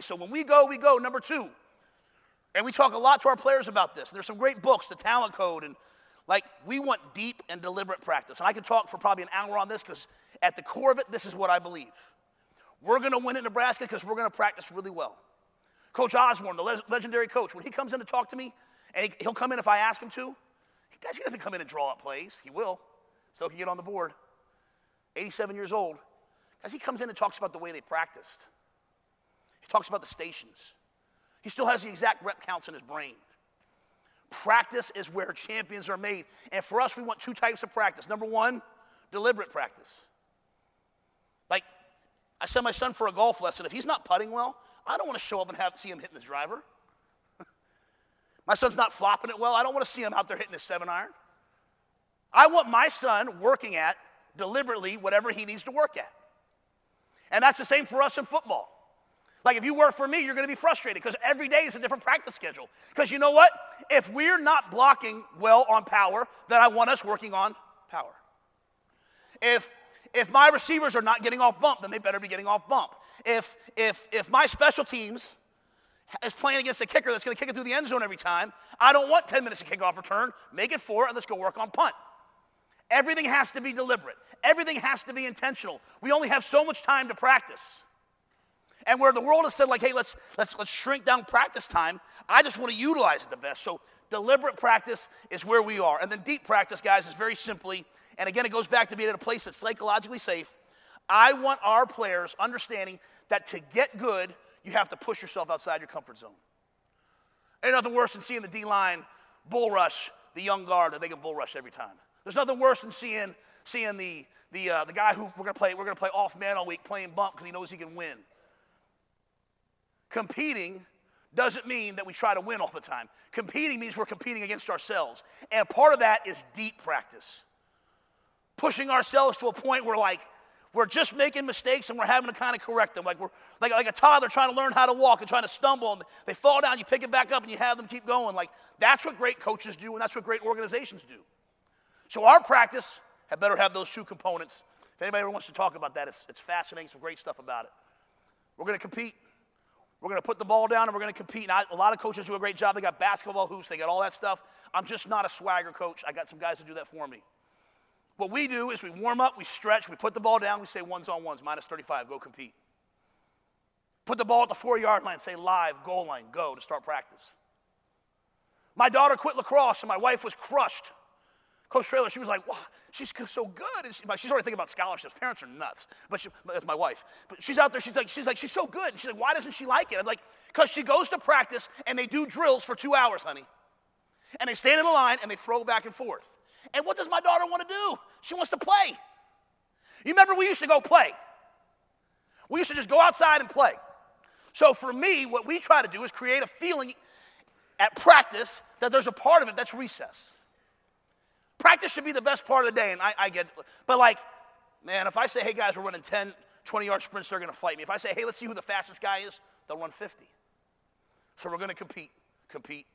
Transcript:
So when we go, number two. And we talk a lot to our players about this. There's some great books, The Talent Code, and like we want deep and deliberate practice. And I could talk for probably an hour on this because at the core of it, this is what I believe. We're going to win at Nebraska because we're going to practice really well. Coach Osborne, the legendary coach, when he comes in to talk to me, and he'll come in if I ask him to, guys, he doesn't come in and draw up plays. He will, so he can get on the board. 87 years old. Guys, he comes in and talks about the way they practiced. He talks about the stations. He still has the exact rep counts in his brain. Practice is where champions are made. And for us, we want two types of practice. Number one, deliberate practice. Like, I send my son for a golf lesson. If he's not putting well, I don't want to show up and see him hitting his driver. My son's not flopping it well. I don't want to see him out there hitting his 7-iron. I want my son working at, deliberately, whatever he needs to work at. And that's the same for us in football. Like if you work for me, you're going to be frustrated because every day is a different practice schedule. Because you know what? If we're not blocking well on power, then I want us working on power. If my receivers are not getting off bump, then they better be getting off bump. If my special teams is playing against a kicker that's going to kick it through the end zone every time, I don't want 10 minutes of kickoff return. Make it 4 and let's go work on punt. Everything has to be deliberate. Everything has to be intentional. We only have so much time to practice. And where the world has said, like, hey, let's shrink down practice time, I just want to utilize it the best. So deliberate practice is where we are. And then deep practice, guys, is very simply, and again, it goes back to being at a place that's psychologically safe. I want our players understanding that to get good, you have to push yourself outside your comfort zone. Ain't nothing worse than seeing the D-line bull rush the young guard that they can bull rush every time. There's nothing worse than seeing the guy who we're gonna play off man all week playing bump because he knows he can win. Competing doesn't mean that we try to win all the time. Competing means we're competing against ourselves. And part of that is deep practice. Pushing ourselves to a point where we're just making mistakes and we're having to kind of correct them. Like we're like a toddler trying to learn how to walk and trying to stumble and they fall down, you pick it back up and you have them keep going. Like that's what great coaches do and that's what great organizations do. So our practice had better have those two components. If anybody ever wants to talk about that, it's fascinating, some great stuff about it. We're going to compete. We're going to put the ball down and we're going to compete. And a lot of coaches do a great job. They got basketball hoops. They got all that stuff. I'm just not a swagger coach. I got some guys who do that for me. What we do is we warm up, we stretch, we put the ball down, we say ones on ones, minus 35, go compete. Put the ball at the 4-yard line, say live, goal line, go to start practice. My daughter quit lacrosse and my wife was crushed. Coach Traylor, she was like, wow, she's so good. And she's already thinking about scholarships. Parents are nuts. But that's my wife. But she's out there, she's so good. And she's like, why doesn't she like it? I'm like, because she goes to practice and they do drills for 2 hours, honey. And they stand in a line and they throw back and forth. And what does my daughter want to do? She wants to play. You remember we used to go play. We used to just go outside and play. So for me, what we try to do is create a feeling at practice that there's a part of it that's recess. Practice should be the best part of the day, and I get it. But man, if I say, hey, guys, we're running 10, 20-yard sprints, they're going to fight me. If I say, hey, let's see who the fastest guy is, they'll run 50. So we're going to compete.